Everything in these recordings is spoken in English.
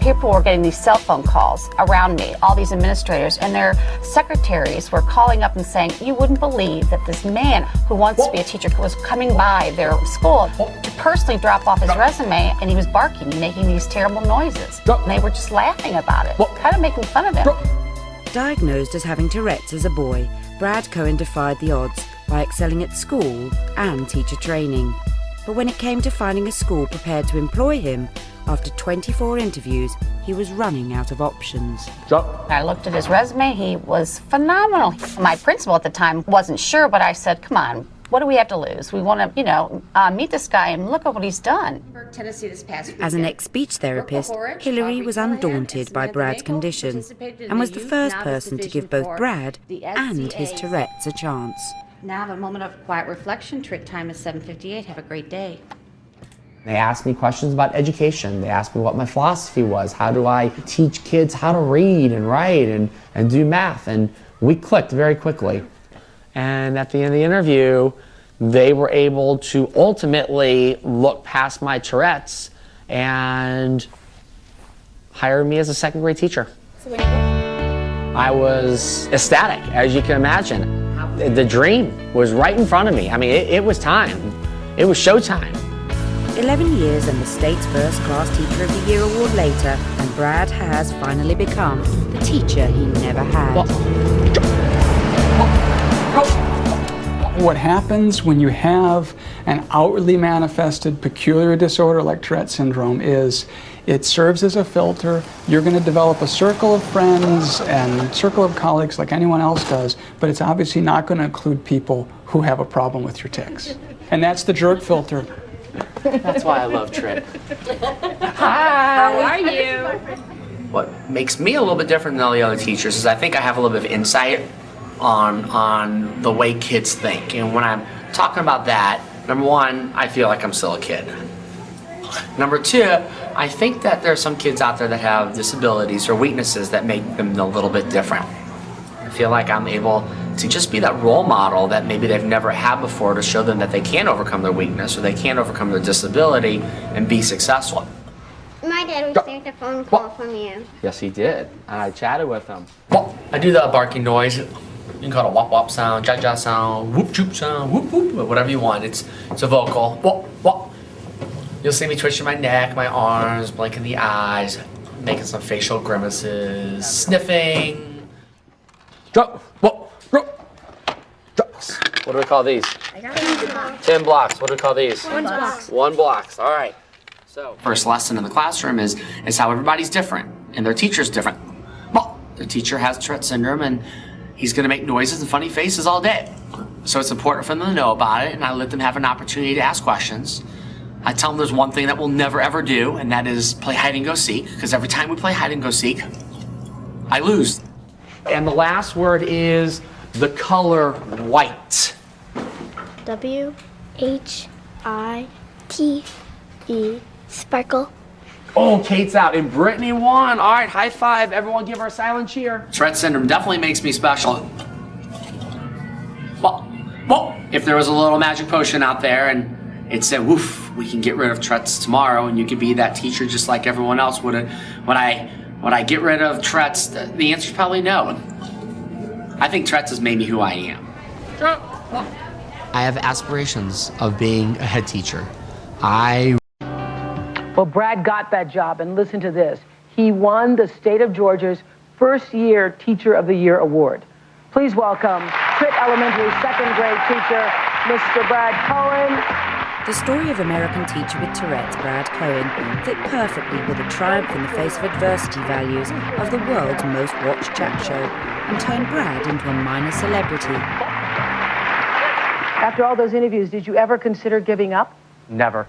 People were getting these cell phone calls around me, all these administrators, and their secretaries were calling up and saying, you wouldn't believe that this man who wants to be a teacher was coming by their school to personally drop off his resume, and he was barking, making these terrible noises. And they were just laughing about it, kind of making fun of him. Diagnosed as having Tourette's as a boy, Brad Cohen defied the odds by excelling at school and teacher training. But when it came to finding a school prepared to employ him, after 24 interviews, he was running out of options. I looked at his resume. He was phenomenal. My principal at the time wasn't sure, but I said, come on, what do we have to lose? We want to, meet this guy and look at what he's done. As an ex-speech therapist, Hillary was undaunted by Brad's condition and was the first person to give both Brad and his Tourette's a chance. Now a moment of quiet reflection. Tourette time is 7:58. Have a great day. They asked me questions about education. They asked me what my philosophy was. How do I teach kids how to read and write and do math? And we clicked very quickly. And at the end of the interview, they were able to ultimately look past my Tourette's and hire me as a second grade teacher. I was ecstatic, as you can imagine. The dream was right in front of me. I mean, it was time. It was showtime. 11 years and the state's first-class Teacher of the Year award later, and Brad has finally become the teacher he never had. What happens when you have an outwardly manifested peculiar disorder like Tourette syndrome is it serves as a filter. You're going to develop a circle of friends and circle of colleagues like anyone else does, but it's obviously not going to include people who have a problem with your tics. And that's the jerk filter. That's why I love Tourette. Hi. How are you? What makes me a little bit different than all the other teachers is I think I have a little bit of insight on the way kids think. And when I'm talking about that, number one, I feel like I'm still a kid. Number two, I think that there are some kids out there that have disabilities or weaknesses that make them a little bit different. I feel like I'm able to just be that role model that maybe they've never had before to show them that they can overcome their weakness or they can overcome their disability and be successful. My dad received a phone call from you. Yes, he did. And I chatted with him. I do the barking noise. You can call it a wop wop sound, ja ja sound, whoop choop sound, whoop whoop, whatever you want. It's a vocal. Wop wop. You'll see me twitching my neck, my arms, blinking the eyes, making some facial grimaces, sniffing. Drop. Whoop. What do we call these? 10 blocks. What do we call these? 1 blocks. 1 blocks. All right. So first lesson in the classroom is how everybody's different and their teacher's different. Well, the teacher has Tourette syndrome and he's going to make noises and funny faces all day. So it's important for them to know about it, and I let them have an opportunity to ask questions. I tell them there's one thing that we'll never ever do, and that is play hide and go seek, because every time we play hide and go seek, I lose. And the last word is the color white. W-H-I-T-E, sparkle. Oh, Kate's out, and Brittany won. All right, high five. Everyone give her a silent cheer. Tourette syndrome definitely makes me special. Well, if there was a little magic potion out there and it said, woof, we can get rid of Tourette's tomorrow and you could be that teacher just like everyone else, would I get rid of Tourette's? The answer is probably no. I think Tourette's has made me who I am. I have aspirations of being a head teacher. Well, Brad got that job, and listen to this. He won the state of Georgia's first-year Teacher of the Year award. Please welcome Tritt Elementary second grade teacher, Mr. Brad Cohen. The story of American teacher with Tourette's, Brad Cohen, fit perfectly with the triumph in the face of adversity values of the world's most watched chat show and turned Brad into a minor celebrity. After all those interviews, did you ever consider giving up? Never.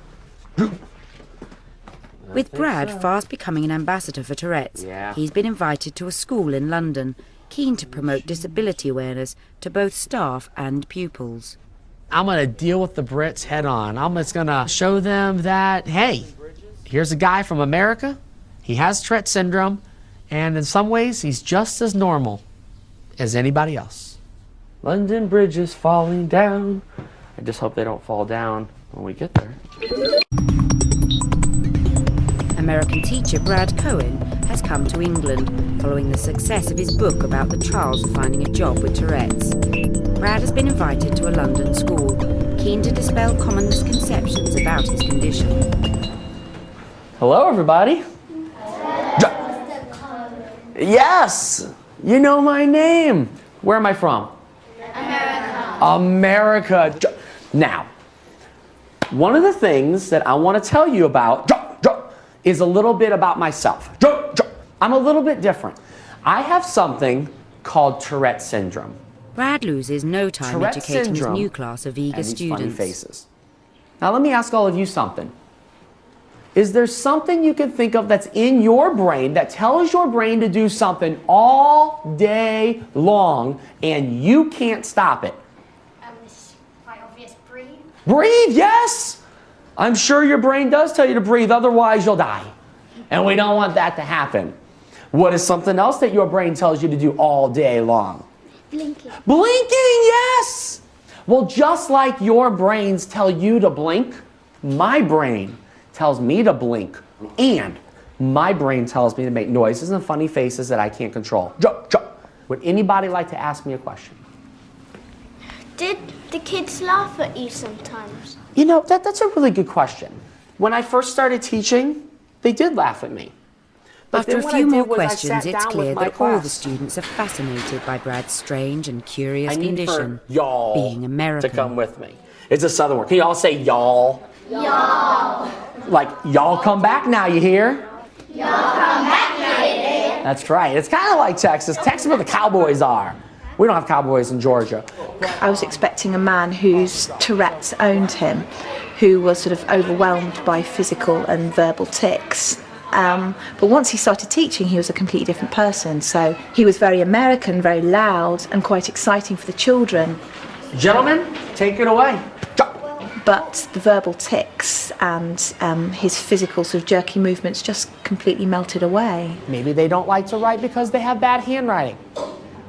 With Brad fast becoming an ambassador for Tourette's, he's been invited to a school in London, keen to promote disability awareness to both staff and pupils. I'm going to deal with the Brits head on. I'm just going to show them that, hey, here's a guy from America. He has Tourette syndrome, and in some ways, he's just as normal as anybody else. London Bridge is falling down. I just hope they don't fall down when we get there. American teacher Brad Cohen has come to England following the success of his book about the trials of finding a job with Tourette's. Brad has been invited to a London school, keen to dispel common misconceptions about his condition. Hello, everybody. Yes, you know my name. Where am I from? America. Now, one of the things that I want to tell you about is a little bit about myself. I'm a little bit different. I have something called Tourette Syndrome. Brad loses no time Tourette educating his syndrome new class of eager and these funny students. faces. Now let me ask all of you something. Is there something you can think of that's in your brain that tells your brain to do something all day long and you can't stop it? It's quite obvious. Breathe. Breathe, yes! I'm sure your brain does tell you to breathe, otherwise you'll die. And we don't want that to happen. What is something else that your brain tells you to do all day long? Blinking. Blinking, yes! Well, just like your brains tell you to blink, my brain tells me to blink, and my brain tells me to make noises and funny faces that I can't control. Would anybody like to ask me a question? Did the kids laugh at you sometimes? You know, that's a really good question. When I first started teaching, they did laugh at me. But After a then what few I did more was I questions, sat it's down clear with my that all the class. students are fascinated by Brad's strange and curious I need condition, for y'all being American. to come with me. It's a Southern word. Can you all say y'all? Y'all. Like, y'all come back now, you hear? Y'all come back now, you hear? That's right. It's kind of like Texas. Texas where the cowboys are. We don't have cowboys in Georgia. I was expecting a man whose Tourette's owned him, who was sort of overwhelmed by physical and verbal tics. But once he started teaching, he was a completely different person. So he was very American, very loud, and quite exciting for the children. Gentlemen, take it away. But the verbal tics and his physical sort of jerky movements just completely melted away. Maybe they don't like to write because they have bad handwriting.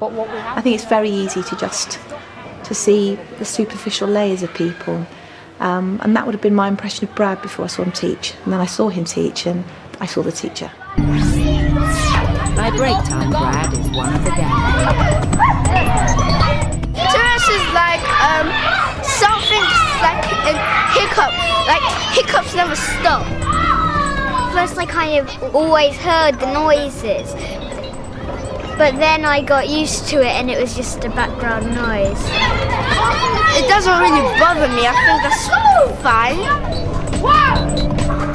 But what we have I think it's very easy to see the superficial layers of people. And that would have been my impression of Brad before I saw him teach. And then I saw him teach, and I saw the teacher. By break time, Brad is one of the gang. Tourette's is like something like a hiccup. Like hiccups never stop. First, I kind of always heard the noises, but then I got used to it, and it was just a background noise. It doesn't really bother me. I think that's fine.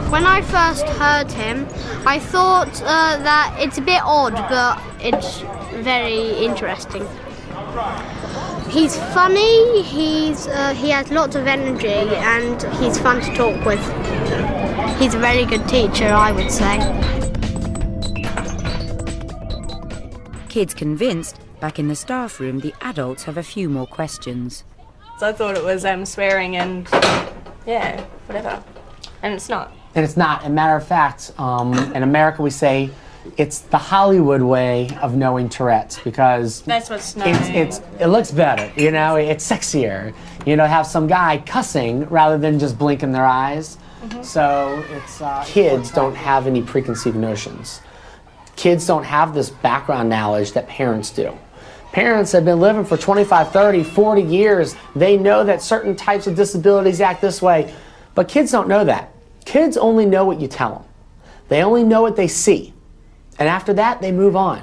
When I first heard him, I thought that it's a bit odd, but it's very interesting. He's funny, he has lots of energy, and he's fun to talk with. He's a very good teacher, I would say. Kids convinced, back in the staff room, the adults have a few more questions. So I thought it was swearing and, yeah, whatever. And it's not. And it's not. As a matter of fact, in America we say it's the Hollywood way of knowing Tourette's because That's what's nice. it looks better, you know, it's sexier. You know, have some guy cussing rather than just blinking their eyes. So it's kids don't have any preconceived notions. Kids don't have this background knowledge that parents do. Parents have been living for 25, 30, 40 years. They know that certain types of disabilities act this way, but kids don't know that. Kids only know what you tell them. They only know what they see. And after that, they move on.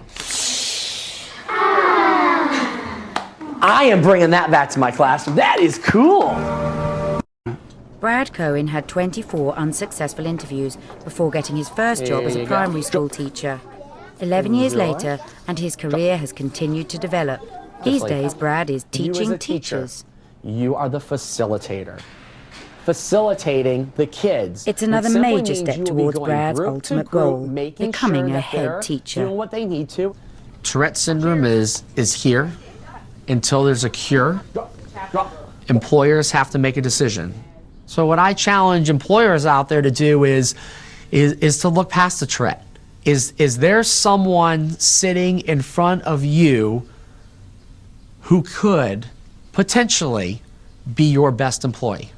I am bringing that back to my classroom. That is cool. Brad Cohen had 24 unsuccessful interviews before getting his first job as a primary school teacher. 11 years later, and his career has continued to develop. These days, Brad is teaching teachers. You are the facilitator. Facilitating the kids. It's another major step towards Brad's ultimate goal, becoming a head teacher. Doing what they need to. Tourette syndrome is here until there's a cure. Employers have to make a decision. So what I challenge employers out there to do is to look past the Tourette. Is there someone sitting in front of you who could potentially be your best employee?